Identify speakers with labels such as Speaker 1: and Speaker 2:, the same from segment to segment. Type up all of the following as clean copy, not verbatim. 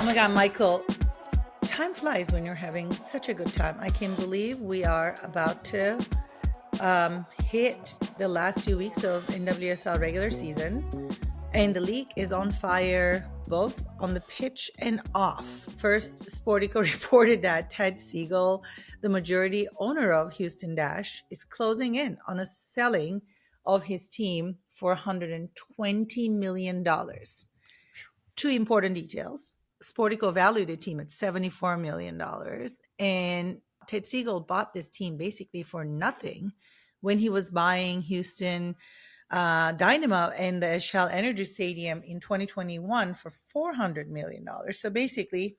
Speaker 1: Oh my God, Michael, time flies when you're having such a good time. I can't believe we are about to hit the last 2 weeks of NWSL regular season, and the league is on fire both on the pitch and off. First, Sportico reported that Ted Siegel, the majority owner of Houston Dash, is closing in on a selling of his team for $120 million. Two important details. Sportico valued the team at $74 million, and Ted Siegel bought this team basically for nothing when he was buying Houston Dynamo and the Shell Energy Stadium in 2021 for $400 million. So basically,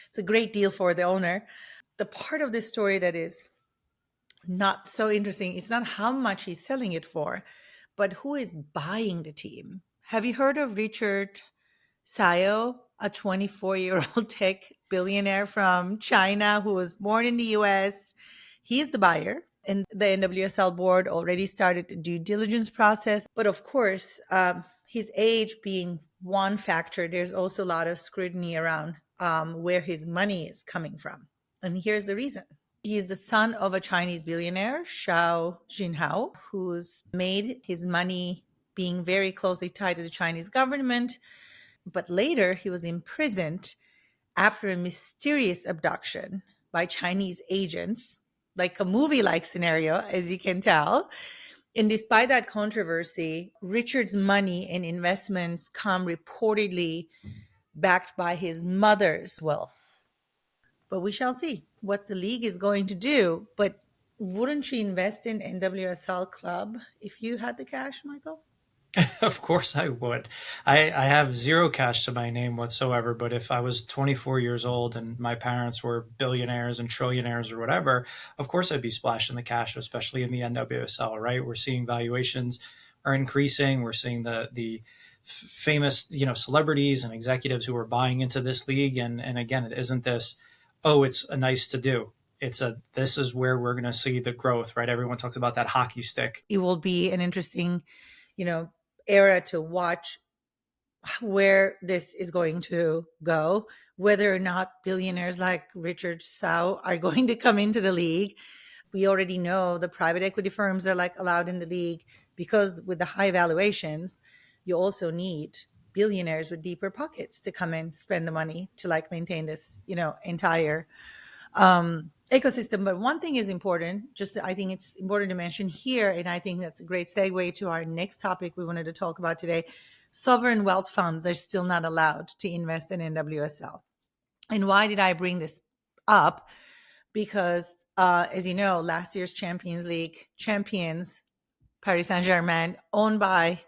Speaker 1: it's a great deal for the owner. The part of this story that is not so interesting is not how much he's selling it for, but who is buying the team. Have you heard of Richard Sayo, a 24-year-old tech billionaire from China who was born in the US? He is the buyer, and the NWSL board already started the due diligence process. But of course, his age being one factor, there's also a lot of scrutiny around where his money is coming from. And here's the reason. He's the son of a Chinese billionaire, Xiao Jinhao, who's made his money being very closely tied to the Chinese government. But later, he was imprisoned after a mysterious abduction by Chinese agents, like a movie-like scenario, as you can tell. And despite that controversy, Richard's money and investments come reportedly backed by his mother's wealth. But we shall see what the league is going to do. But wouldn't you invest in NWSL club if you had the cash, Michael?
Speaker 2: Of course I would. I have zero cash to my name whatsoever, but if I was 24 years old and my parents were billionaires and trillionaires or whatever, of course I'd be splashing the cash, especially in the NWSL, right? We're seeing valuations are increasing. We're seeing the famous, celebrities and executives who are buying into this league. And again, it isn't this, oh, it's a nice to do. This is where we're going to see the growth, right? Everyone talks about that hockey stick.
Speaker 1: It will be an interesting, era to watch where this is going to go, whether or not billionaires like Richard Sau are going to come into the league. We already know the private equity firms are allowed in the league because with the high valuations, you also need billionaires with deeper pockets to come and spend the money to maintain this, entire ecosystem. But one thing is important, I think it's important to mention here, and I think that's a great segue to our next topic we wanted to talk about today. Sovereign wealth funds are still not allowed to invest in NWSL. And why did I bring this up? Because, as you know, last year's Champions League champions, Paris Saint-Germain, owned by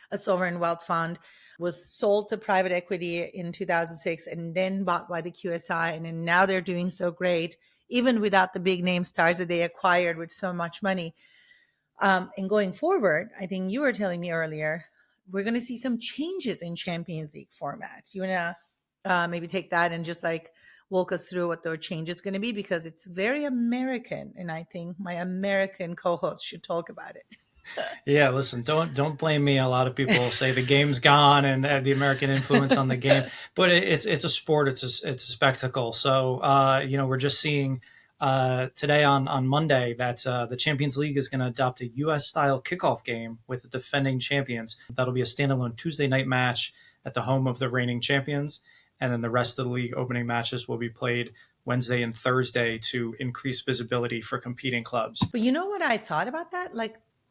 Speaker 1: a sovereign wealth fund, was sold to private equity in 2006 and then bought by the QSI. And then now they're doing so great, even without the big name stars that they acquired with so much money. And going forward, I think you were telling me earlier, we're going to see some changes in Champions League format. You want to maybe take that and just walk us through what those changes going to be, because it's very American. And I think my American co-host should talk about it.
Speaker 2: Yeah, listen, don't blame me. A lot of people say the game's gone and the American influence on the game, but it's a sport. It's a spectacle. So we're just seeing today on Monday that the Champions League is going to adopt a U.S. style kickoff game with the defending champions. That'll be a standalone Tuesday night match at the home of the reigning champions, and then the rest of the league opening matches will be played Wednesday and Thursday to increase visibility for competing clubs.
Speaker 1: But you know what I thought about that?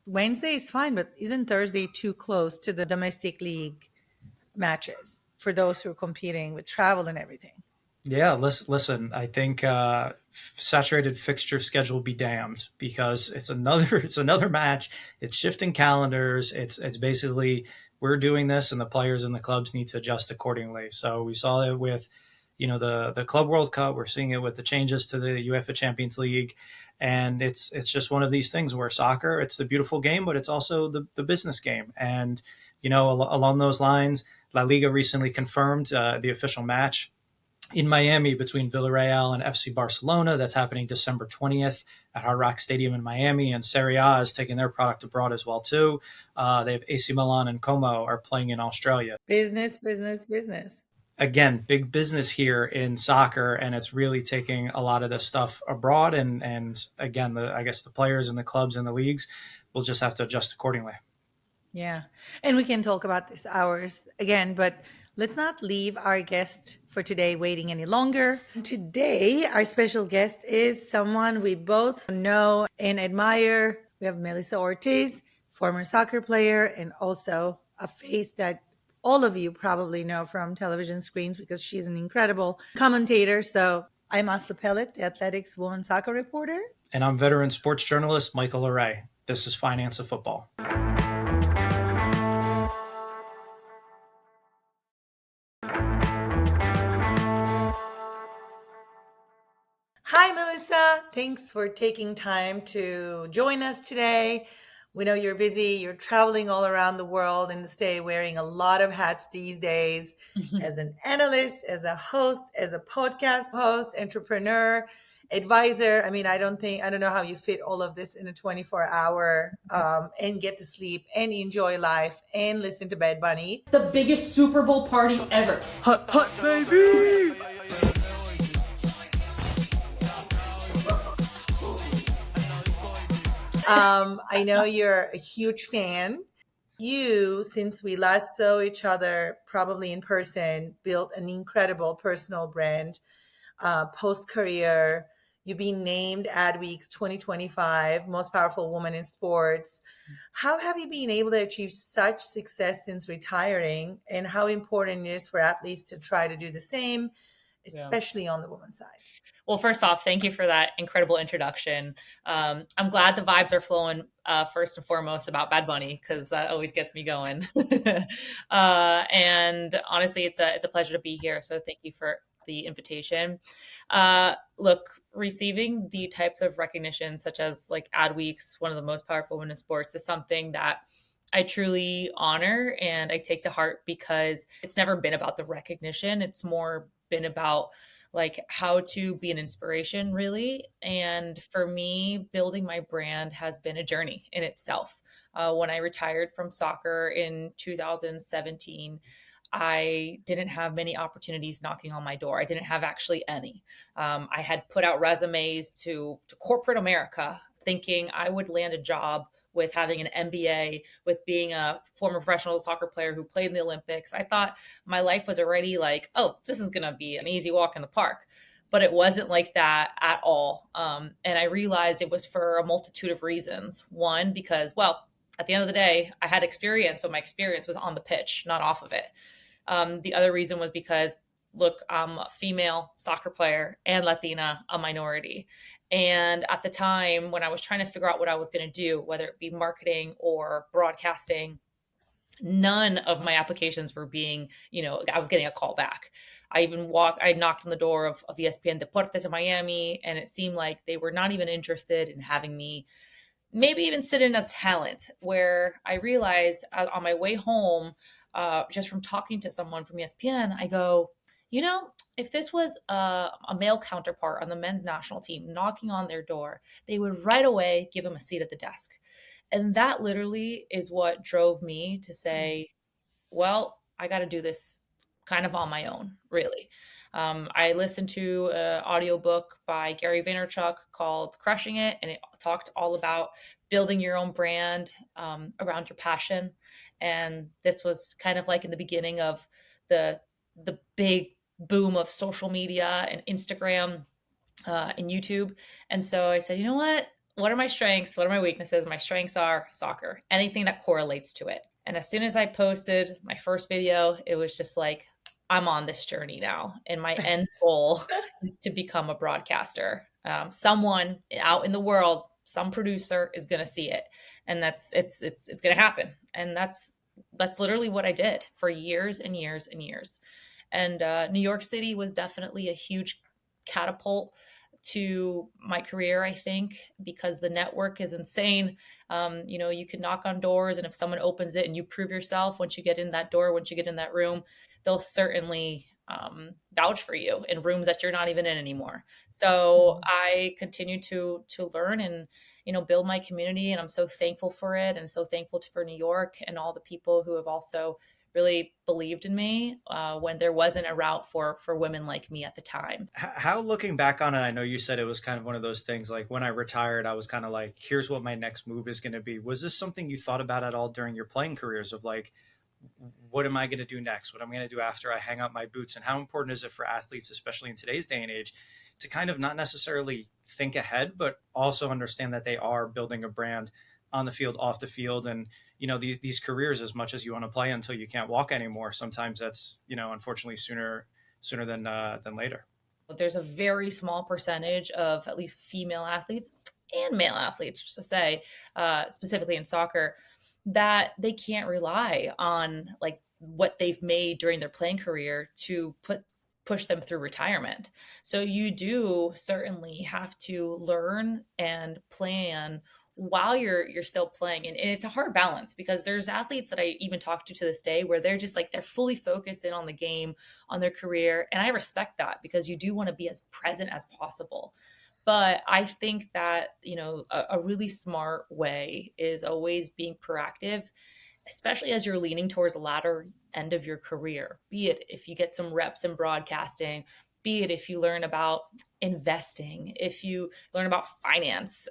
Speaker 1: Wednesday is fine, but isn't Thursday too close to the domestic league matches for those who are competing with travel and everything?
Speaker 2: Yeah, listen. I think saturated fixture schedule be damned, because it's another match. It's shifting calendars. It's basically, we're doing this, and the players and the clubs need to adjust accordingly. So we saw it with the Club World Cup. We're seeing it with the changes to the UEFA Champions League. And it's just one of these things where soccer, it's the beautiful game, but it's also the business game. And, along those lines, La Liga recently confirmed the official match in Miami between Villarreal and FC Barcelona. That's happening December 20th at Hard Rock Stadium in Miami. And Serie A is taking their product abroad as well, too. They have AC Milan and Como are playing in Australia.
Speaker 1: Business.
Speaker 2: again, big business here in soccer, and it's really taking a lot of this stuff abroad. And again, I guess the players and the clubs and the leagues will just have to adjust accordingly.
Speaker 1: Yeah. And we can talk about this hours again, but let's not leave our guest for today waiting any longer. Today, our special guest is someone we both know and admire. We have Melissa Ortiz, former soccer player, and also a face that all of you probably know from television screens because she's an incredible commentator. So I'm Asli Pelit, the Athletics women's soccer reporter.
Speaker 2: And I'm veteran sports journalist Michael LoRé. This is Finance of Football.
Speaker 1: Hi, Melissa. Thanks for taking time to join us today. We know you're busy. You're traveling all around the world and stay wearing a lot of hats these days as an analyst, as a host, as a podcast host, entrepreneur, advisor. I mean, I don't know how you fit all of this in a 24-hour and get to sleep and enjoy life and listen to Bad Bunny.
Speaker 3: The biggest Super Bowl party ever.
Speaker 4: Hut, hut, baby!
Speaker 1: I know you're a huge fan. You, since we last saw each other probably in person, built an incredible personal brand post-career. You've been named Adweek's 2025 Most Powerful Woman in Sports. How have you been able to achieve such success since retiring, and how important it is for athletes to try to do the same, especially on the women's side?
Speaker 3: Well, first off, thank you for that incredible introduction. I'm glad the vibes are flowing first and foremost about Bad Bunny, because that always gets me going. And honestly, it's a pleasure to be here. So thank you for the invitation. Look, receiving the types of recognition such as like Adweek's one of the most powerful women in sports is something that I truly honor and I take to heart, because it's never been about the recognition. It's more been about like how to be an inspiration, really. And for me, building my brand has been a journey in itself. When I retired from soccer in 2017, I didn't have many opportunities knocking on my door. I didn't have actually any. I had put out resumes to corporate America thinking I would land a job with having an MBA, with being a former professional soccer player who played in the Olympics. I thought my life was already like, oh, this is going to be an easy walk in the park. But it wasn't like that at all. And I realized it was for a multitude of reasons. One, because, well, at the end of the day, I had experience, but my experience was on the pitch, not off of it. The other reason was because, look, I'm a female soccer player and Latina, a minority. And at the time when I was trying to figure out what I was going to do, whether it be marketing or broadcasting, none of my applications were being, I was getting a call back. I knocked on the door of ESPN Deportes in Miami, and it seemed like they were not even interested in having me maybe even sit in as talent, where I realized on my way home, just from talking to someone from ESPN, I go, if this was a male counterpart on the men's national team knocking on their door, they would right away give them a seat at the desk. And that literally is what drove me to say, well, I got to do this kind of on my own, really. I listened to an audiobook by Gary Vaynerchuk called Crushing It, and it talked all about building your own brand around your passion. And this was kind of like in the beginning of the big boom of social media and Instagram and YouTube. And so I said, you know what are my strengths? What are my weaknesses? My strengths are soccer, anything that correlates to it. And as soon as I posted my first video, it was just like, I'm on this journey now. And my end goal is to become a broadcaster. Someone out in the world, some producer is going to see it. And it's going to happen. And that's literally what I did for years and years and years. And New York City was definitely a huge catapult to my career, I think, because the network is insane. You can knock on doors, and if someone opens it and you prove yourself, once you get in that door, once you get in that room, they'll certainly vouch for you in rooms that you're not even in anymore. So I continue to learn and, build my community. And I'm so thankful for it. And so thankful for New York and all the people who have also really believed in me when there wasn't a route for women like me at the time.
Speaker 2: How, looking back on it, I know you said it was kind of one of those things, like when I retired, I was kind of like, here's what my next move is going to be. Was this something you thought about at all during your playing careers of like, what am I going to do next? What am I going to do after I hang up my boots? And how important is it for athletes, especially in today's day and age, to kind of not necessarily think ahead, but also understand that they are building a brand on the field, off the field, and these careers, as much as you want to play until you can't walk anymore, sometimes that's unfortunately sooner than later.
Speaker 3: There's a very small percentage of at least female athletes and male athletes, just to say, specifically in soccer, that they can't rely on like what they've made during their playing career to push them through retirement. So you do certainly have to learn and plan while you're still playing, and it's a hard balance because there's athletes that I even talk to this day where they're just like they're fully focused in on the game, on their career, and I respect that because you do want to be as present as possible. But I think that a really smart way is always being proactive, especially as you're leaning towards the latter end of your career, be it if you get some reps in broadcasting, be it if you learn about investing, if you learn about finance,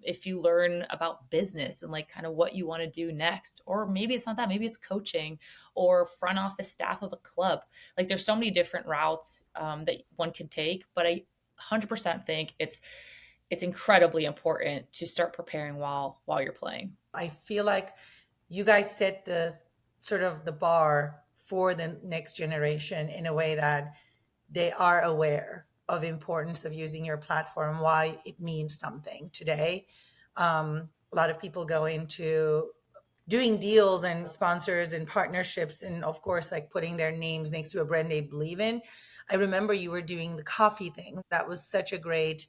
Speaker 3: if you learn about business and like kind of what you want to do next. Or maybe it's not that, maybe it's coaching or front office staff of a club. Like there's so many different routes that one can take, but I 100% think it's incredibly important to start preparing while you're playing.
Speaker 1: I feel like you guys set this sort of the bar for the next generation in a way that they are aware of the importance of using your platform, why it means something today. A lot of people go into doing deals and sponsors and partnerships and of course like putting their names next to a brand they believe in. I remember you were doing the coffee thing. That was such a great,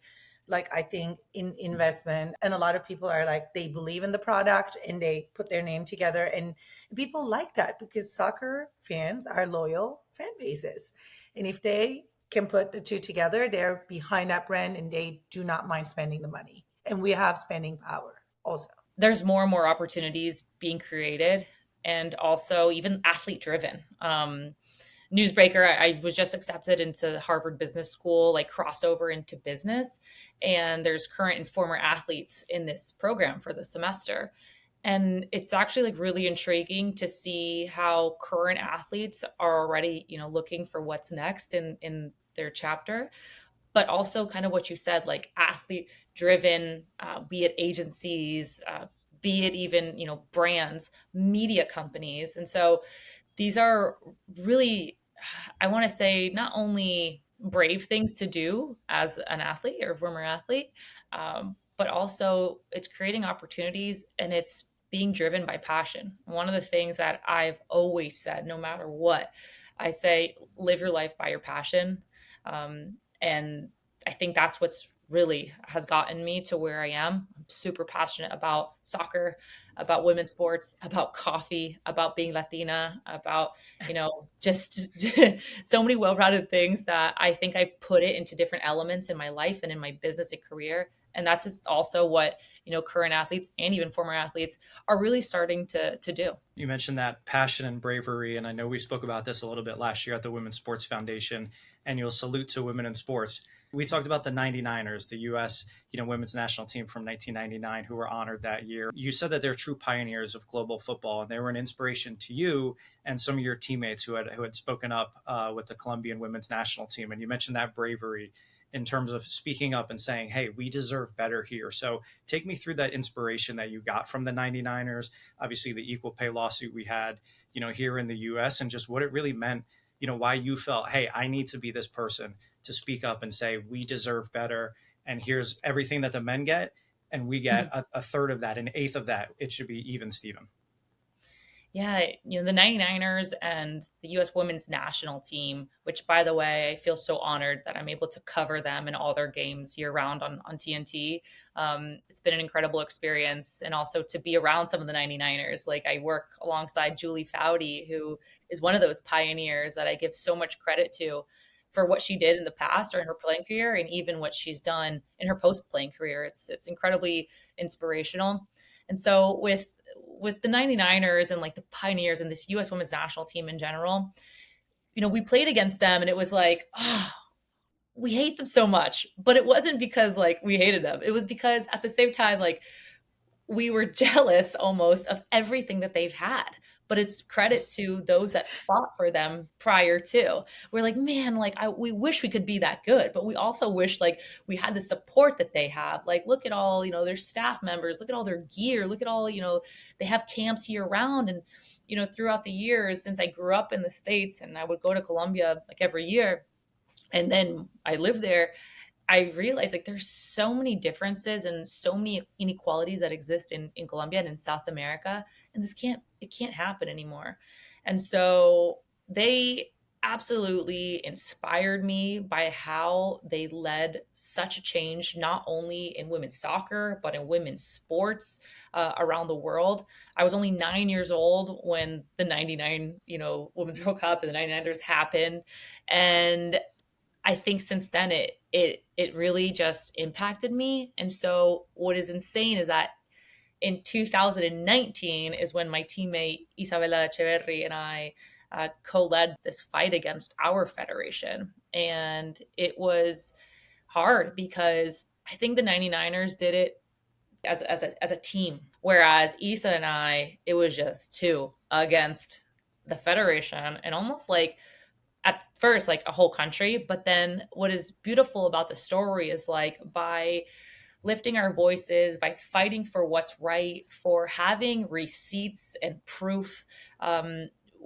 Speaker 1: like, I think in investment. And a lot of people are like, they believe in the product and they put their name together. And people like that because soccer fans are loyal fan bases. And if they can put the two together, they're behind that brand and they do not mind spending the money. And we have spending power also.
Speaker 3: There's more and more opportunities being created and also even athlete driven. Newsbreaker, I was just accepted into Harvard Business School, like crossover into business. And there's current and former athletes in this program for the semester. And it's actually like really intriguing to see how current athletes are already, looking for what's next in their chapter, but also kind of what you said, like athlete driven, be it agencies, be it even, brands, media companies. And so these are really, I want to say, not only brave things to do as an athlete or former athlete, but also it's creating opportunities and it's being driven by passion. One of the things that I've always said, no matter what, I say, live your life by your passion. And I think that's what's really has gotten me to where I am. I'm super passionate about soccer, about women's sports, about coffee, about being Latina, about, just so many well-rounded things that I think I've put it into different elements in my life and in my business and career. And that's just also what, current athletes and even former athletes are really starting to do.
Speaker 2: You mentioned that passion and bravery. And I know we spoke about this a little bit last year at the Women's Sports Foundation annual salute to women in sports. We talked about the 99ers, the U.S. Women's national team from 1999 who were honored that year. You said that they're true pioneers of global football, and they were an inspiration to you and some of your teammates who had spoken up with the Colombian women's national team. And you mentioned that bravery in terms of speaking up and saying, hey, we deserve better here. So take me through that inspiration that you got from the 99ers, obviously the equal pay lawsuit we had, here in the U.S. and just what it really meant, why you felt, hey, I need to be this person to speak up and say, we deserve better. And here's everything that the men get. And we get a third of that, an eighth of that. It should be even, Steven.
Speaker 3: Yeah, the 99ers and the U.S. women's national team, which, by the way, I feel so honored that I'm able to cover them in all their games year round on TNT. It's been an incredible experience. And also to be around some of the 99ers. Like I work alongside Julie Foudy, who is one of those pioneers that I give so much credit to for what she did in the past or in her playing career and even what she's done in her post-playing career. It's incredibly inspirational. And so with with the 99ers and like the Pioneers and this US women's national team in general, we played against them and it was like, oh, we hate them so much. But it wasn't because like we hated them. It was because at the same time, like we were jealous almost of everything that they've had. But it's credit to those that fought for them prior to. We're like, man, like we wish we could be that good, but we also wish like we had the support that they have. Like, look at all, their staff members, look at all their gear, look at all, they have camps year round. And, throughout the years since I grew up in the States and I would go to Colombia like every year, and then I lived there, I realized like there's so many differences and so many inequalities that exist in Colombia and in South America. And it can't happen anymore. And so they absolutely inspired me by how they led such a change, not only in women's soccer, but in women's sports around the world. I was only 9 years old when the 99, Women's World Cup and the 99ers happened. And I think since then it really just impacted me. And so what is insane is that in 2019 is when my teammate Isabella Echeverri and I co-led this fight against our federation. And it was hard because I think the 99ers did it as a team. Whereas Isa and I, it was just two against the federation and almost like at first like a whole country. But then what is beautiful about the story is like by lifting our voices, by fighting for what's right, for having receipts and proof,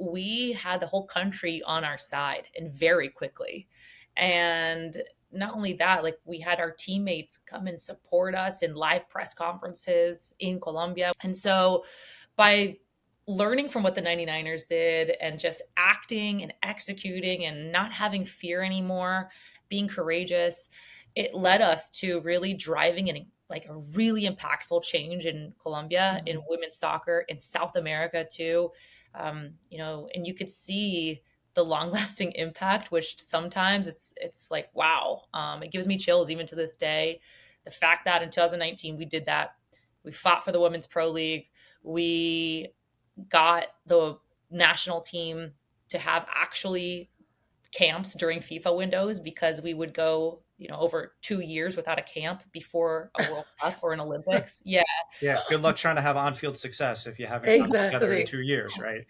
Speaker 3: we had the whole country on our side and very quickly. And not only that, like we had our teammates come and support us in live press conferences in Colombia. And so by learning from what the 99ers did and just acting and executing and not having fear anymore, being courageous, it led us to really driving like a really impactful change in Colombia, in women's soccer, in South America too. And you could see the long lasting impact, which sometimes it's like, wow, it gives me chills even to this day. The fact that in 2019, we did that, we fought for the Women's Pro League. We got the national team to have actually camps during FIFA windows because we would go, over 2 years without a camp before a World Cup or an Olympics. Yeah.
Speaker 2: Yeah. Good luck trying to have on-field success if you haven't come together in 2 years, right?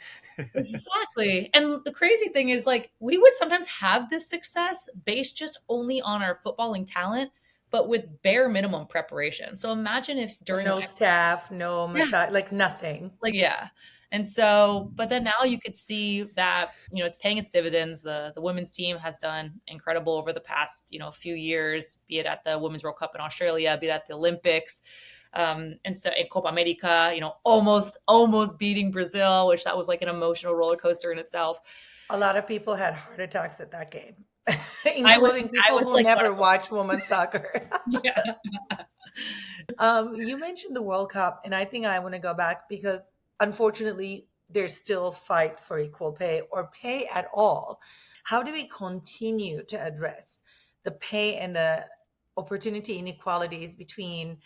Speaker 3: Exactly. And the crazy thing is like, we would sometimes have this success based just only on our footballing talent, but with bare minimum preparation. So imagine if during
Speaker 1: no staff, no massage, like nothing.
Speaker 3: Like, yeah. And so, but then now you could see that, it's paying its dividends. The women's team has done incredible over the past, few years, be it at the Women's World Cup in Australia, be it at the Olympics. And so in Copa America, almost beating Brazil, which that was like an emotional roller coaster in itself.
Speaker 1: A lot of people had heart attacks at that game, including people who never watch women's soccer.
Speaker 3: Yeah.
Speaker 1: You mentioned the World Cup, and I think I want to go back because unfortunately, there's still a fight for equal pay or pay at all. How do we continue to address the pay and the opportunity inequalities between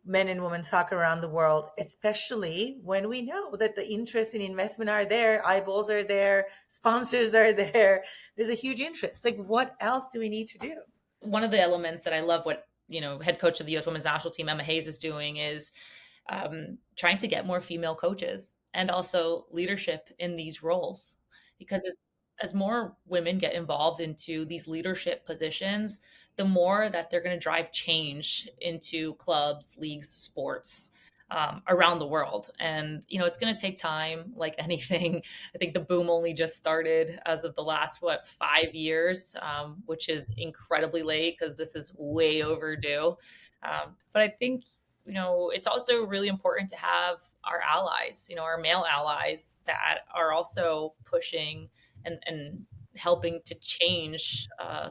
Speaker 1: men and women soccer around the world, especially when we know that the interest and investment are there, eyeballs are there, sponsors are there. There's a huge interest. Like, what else do we need to do?
Speaker 3: One of the elements that I love what, head coach of the U.S. Women's National Team, Emma Hayes, is doing is trying to get more female coaches and also leadership in these roles, because as more women get involved into these leadership positions, the more that they're going to drive change into clubs, leagues, sports around the world. And, it's going to take time like anything. I think the boom only just started as of the last, 5 years, which is incredibly late because this is way overdue. But I think, it's also really important to have our allies, our male allies that are also pushing and helping to change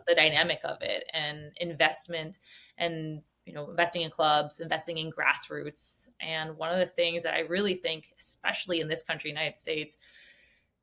Speaker 3: the dynamic of it, and investment and, investing in clubs, investing in grassroots. And one of the things that I really think, especially in this country, United States,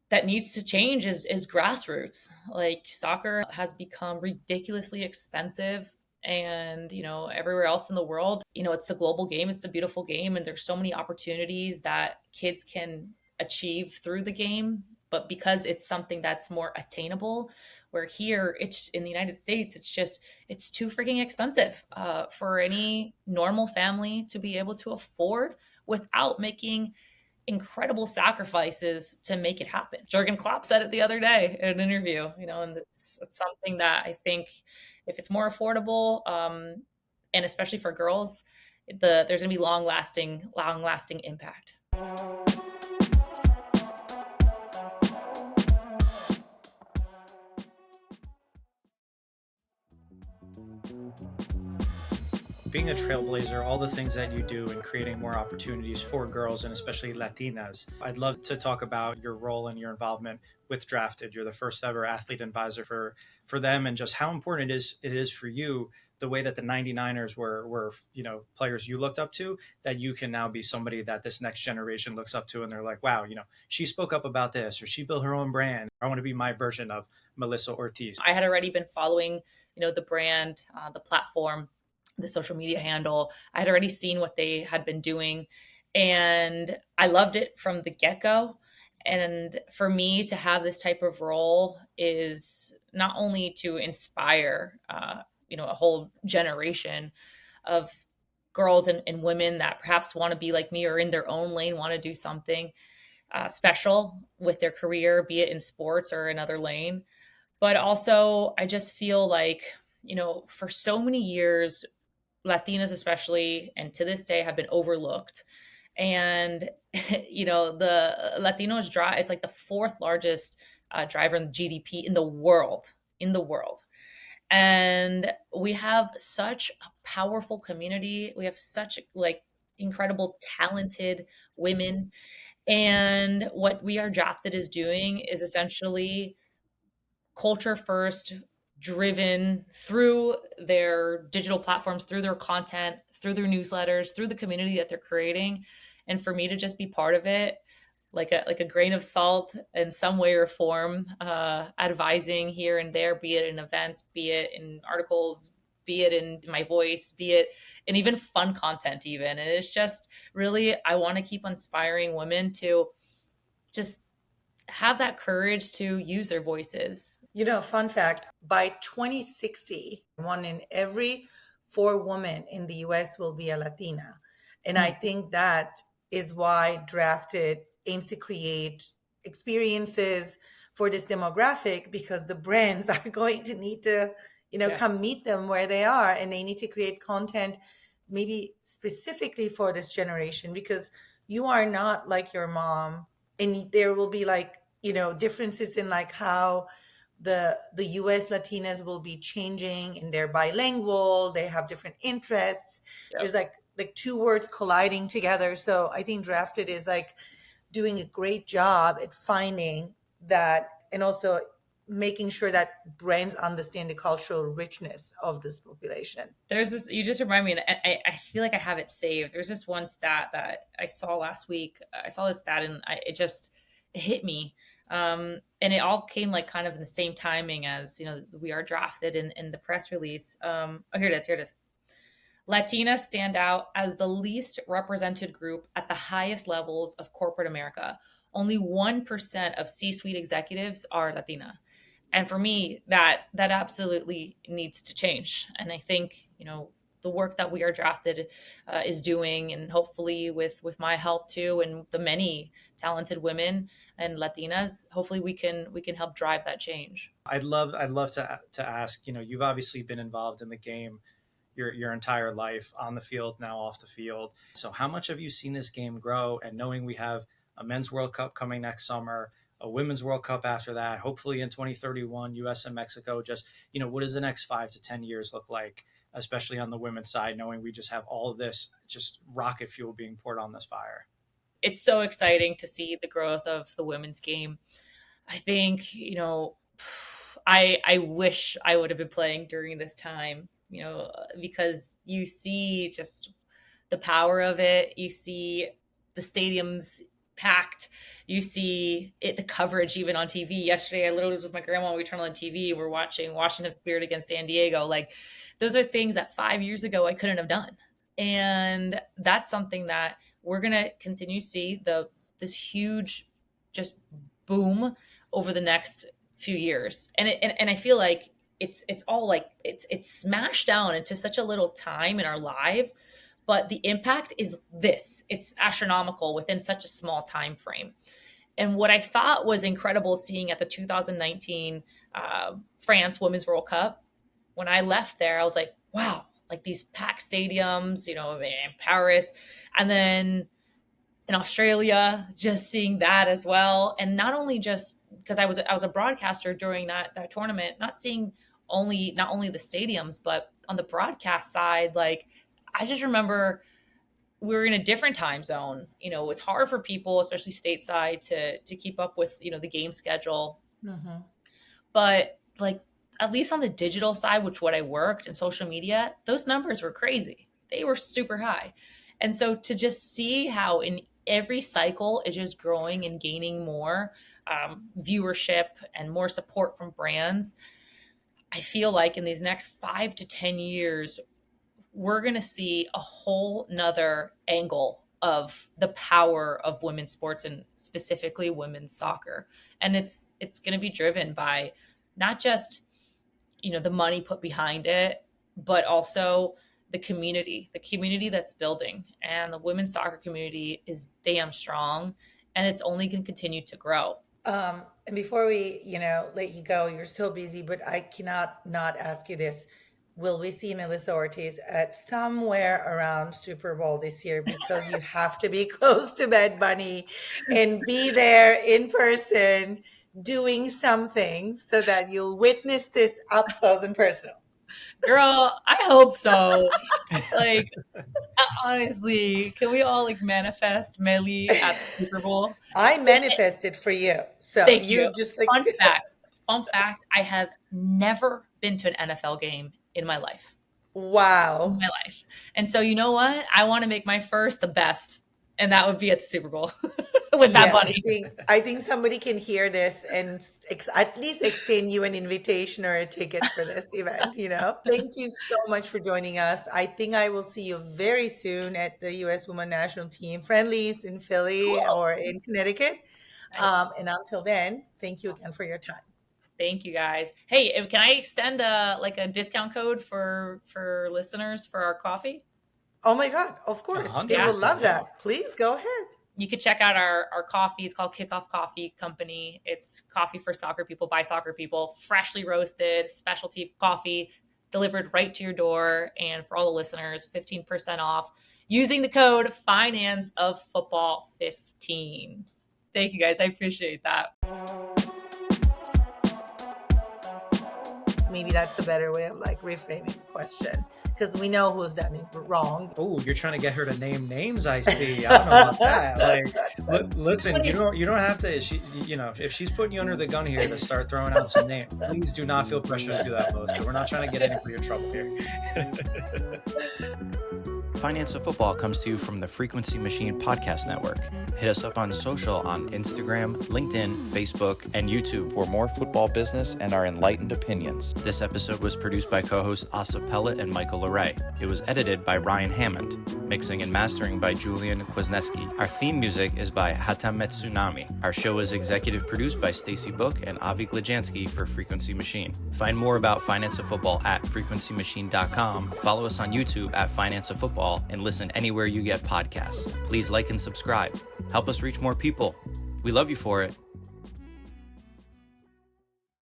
Speaker 3: that needs to change is grassroots. Like, soccer has become ridiculously expensive and, everywhere else in the world. It's the global game. It's a beautiful game. And there's so many opportunities that kids can achieve through the game. But because it's something that's more attainable, where here it's in the United States, it's too freaking expensive for any normal family to be able to afford without making incredible sacrifices to make it happen. Jurgen Klopp said it the other day in an interview, and it's something that I think if it's more affordable, and especially for girls, there's going to be long lasting impact.
Speaker 2: Being a trailblazer, all the things that you do in creating more opportunities for girls and especially Latinas. I'd love to talk about your role and your involvement with Drafted. You're the first ever athlete advisor for them, and just how important it is for you, the way that the 99ers were players you looked up to, that you can now be somebody that this next generation looks up to, and they're like, wow, she spoke up about this, or she built her own brand. I want to be my version of Melissa Ortiz.
Speaker 3: I had already been following, the brand, the platform, the social media handle. I had already seen what they had been doing, and I loved it from the get-go. And for me to have this type of role is not only to inspire, a whole generation of girls and women that perhaps want to be like me or in their own lane, want to do something special with their career, be it in sports or another lane. But also, I just feel like, for so many years, Latinas especially, and to this day, have been overlooked. And, the Latinos drive, it's like the fourth largest driver in GDP in the world, And we have such a powerful community. We have such incredible, talented women. And what We Are Drafted is doing is essentially culture first, driven through their digital platforms, through their content, through their newsletters, through the community that they're creating. And for me to just be part of it, like a grain of salt in some way or form, advising here and there, be it in events, be it in articles, be it in my voice, be it in even fun content even. And it's just really, I want to keep inspiring women to just have that courage to use their voices.
Speaker 1: Fun fact, by 2060, 1 in every 4 women in the US will be a Latina. And I think that is why Drafted aims to create experiences for this demographic, because the brands are going to need to, come meet them where they are, and they need to create content maybe specifically for this generation, because you are not like your mom, and there will be differences in how the US Latinas will be changing, and they're bilingual, they have different interests. Yep. There's like 2 words colliding together. So I think Drafted is doing a great job at finding that, and also making sure that brands understand the cultural richness of this population.
Speaker 3: There's this, you just remind me, and I feel like I have it saved. There's this one stat that I saw last week. I saw this stat and it hit me. And it all came kind of in the same timing as, We Are Drafted in the press release. Here it is. Latinas stand out as the least represented group at the highest levels of corporate America. Only 1% of C-suite executives are Latina. And for me, that absolutely needs to change. And I think, the work that We Are Drafted is doing, and hopefully with my help too, and the many talented women and Latinas, hopefully we can help drive that change.
Speaker 2: I'd love to ask, you've obviously been involved in the game your entire life, on the field, now off the field. So how much have you seen this game grow? And knowing we have a men's World Cup coming next summer, a women's World Cup after that, hopefully in 2031, US and Mexico, just, what does the next 5 to 10 years look like, especially on the women's side, knowing we just have all of this just rocket fuel being poured on this fire?
Speaker 3: It's so exciting to see the growth of the women's game. I think, I wish I would have been playing during this time, because you see just the power of it. You see the stadiums packed. You see the coverage even on TV. Yesterday, I literally was with my grandma. We turned on the TV. We're watching Washington Spirit against San Diego. Like, those are things that 5 years ago I couldn't have done. And that's something that we're going to continue to see this huge just boom over the next few years. And I feel like it's all like it's smashed down into such a little time in our lives, but the impact is it's astronomical within such a small time frame. And what I thought was incredible seeing at the 2019 France Women's World Cup, when I left there, I was like, wow, like these packed stadiums, in Paris, and then in Australia, just seeing that as well. And not only just because I was a broadcaster during that tournament, not only the stadiums, but on the broadcast side, like I just remember we were in a different time zone. It's hard for people, especially stateside, to keep up with, the game schedule. Mm-hmm. But like, at least on the digital side, what I worked in social media, those numbers were crazy. They were super high. And so to just see how in every cycle is just growing and gaining more viewership and more support from brands, I feel like in these next 5 to 10 years, we're going to see a whole nother angle of the power of women's sports and specifically women's soccer. And it's going to be driven by not just, the money put behind it, but also the community that's building. And the women's soccer community is damn strong, and it's only going to continue to grow.
Speaker 1: And before we, let you go, you're so busy, but I cannot not ask you this. Will we see Melissa Ortiz at somewhere around Super Bowl this year? Because you have to be close to Bad Bunny and be there in person doing something so that you'll witness this up close and personal.
Speaker 3: Girl, I hope so. Like, honestly, can we all manifest Meli at the Super Bowl?
Speaker 1: I manifested for you. So you just
Speaker 3: Fun fact, I have never been to an NFL game in my life.
Speaker 1: Wow.
Speaker 3: In my life. And so you know what? I want to make my first the best. And that would be at the Super Bowl with Bad Bunny.
Speaker 1: I think somebody can hear this and at least extend you an invitation or a ticket for this event, Thank you so much for joining us. I think I will see you very soon at the U.S. Women's National Team friendlies in Philly or in Connecticut. Nice. And until then, thank you again for your time.
Speaker 3: Thank you, guys. Hey, can I extend a discount code for listeners for our coffee?
Speaker 1: Oh my God, of course. They will love that. Please go ahead.
Speaker 3: You could check out our coffee. It's called Kickoff Coffee Company. It's coffee for soccer people, by soccer people, freshly roasted, specialty coffee delivered right to your door. And for all the listeners, 15% off using the code FinanceOfFootball15. Thank you, guys. I appreciate that.
Speaker 1: Maybe that's a better way of reframing the question, because we know who's done it wrong.
Speaker 2: Oh, you're trying to get her to name names, I see. I don't know about that. Listen, you don't have to. If she's putting you under the gun here to start throwing out some names, please do not feel pressure to do that, Melissa. We're not trying to get any for your trouble here.
Speaker 5: Finance of Football comes to you from the Frequency Machine Podcast Network. Hit us up on social on Instagram, LinkedIn, Facebook, and YouTube
Speaker 6: for more football business and our enlightened opinions.
Speaker 5: This episode was produced by co-hosts Pelit and Michael LoRé. It was edited by Ryan Hammond. Mixing and mastering by Julian Kwasniewski. Our theme music is by Hatamet Tsunami. Our show is executive produced by Stacy Book and Avi Glajansky for Frequency Machine. Find more about Finance of Football at frequencymachine.com. Follow us on YouTube at Finance of Football and listen anywhere you get podcasts. Please like and subscribe. Help us reach more people. We love you for it.